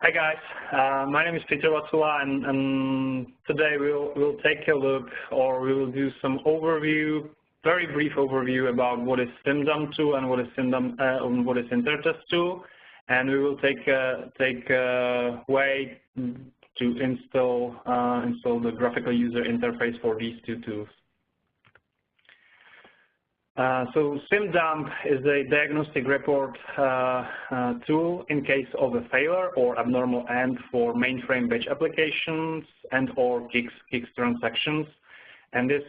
Hi guys, my name is Peter Watsula, and today we'll take a look, or we will do some overview, very brief overview about what is Symdump tool and what is InterTest tool, and we will take a way to install the graphical user interface for these two tools. So Symdump is a diagnostic report tool in case of a failure or abnormal end for mainframe batch applications and or Kix transactions. And this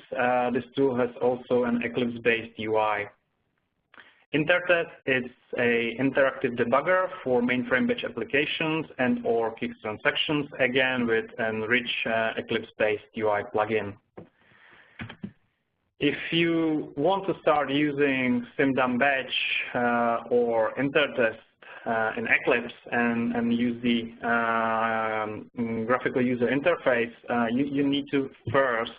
tool has also an Eclipse-based UI. InterTest is an interactive debugger for mainframe batch applications and or Kix transactions, again with a rich Eclipse-based UI plugin. If you want to start using Symdump batch or InterTest in Eclipse and use the graphical user interface, you need to first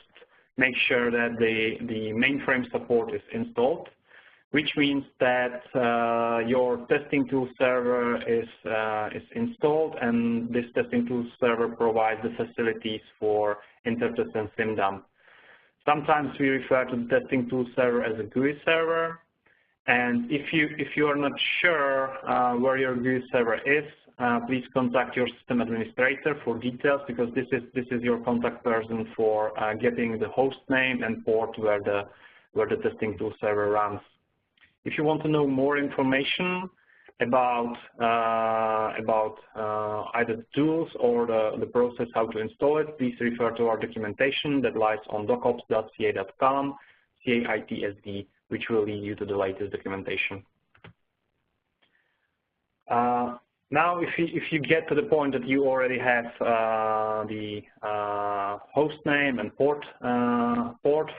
make sure that the mainframe support is installed, which means that your testing tool server is installed, and this testing tool server provides the facilities for InterTest and Symdump. Sometimes we refer to the testing tool server as a GUI server, and if you are not sure where your GUI server is, please contact your system administrator for details, because this is your contact person for getting the host name and port where the testing tool server runs. If you want to know more information about either the tools or the process how to install it, please refer to our documentation that lies on docops.ca.com/CAITSD, which will lead you to the latest documentation. Now, if you get to the point that you already have the host name and port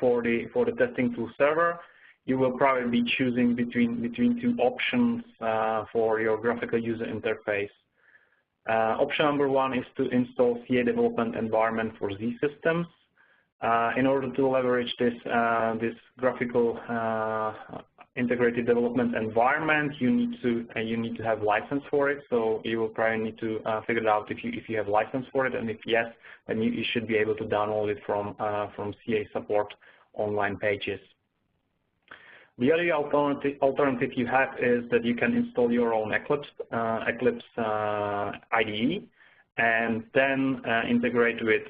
for the testing tool server, you will probably be choosing between two options for your graphical user interface. Option number one is to install CA development environment for Z systems. In order to leverage this graphical integrated development environment, you need to have license for it. So you will probably need to figure it out if you have license for it, and if yes, then you should be able to download it from CA support online pages. The other alternative you have is that you can install your own Eclipse IDE and then integrate with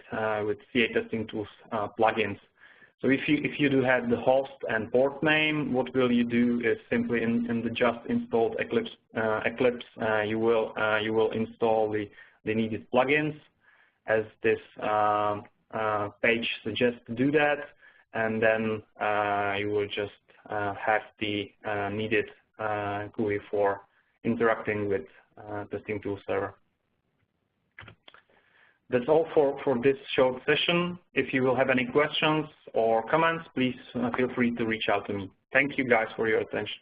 CA testing tools plugins. So if you do have the host and port name, what will you do is simply in the just installed Eclipse you will install the needed plugins, as this page suggests to do that, and then you will just have the needed GUI for interacting with testing tool server. That's all for this short session. If you will have any questions or comments, please feel free to reach out to me. Thank you guys for your attention.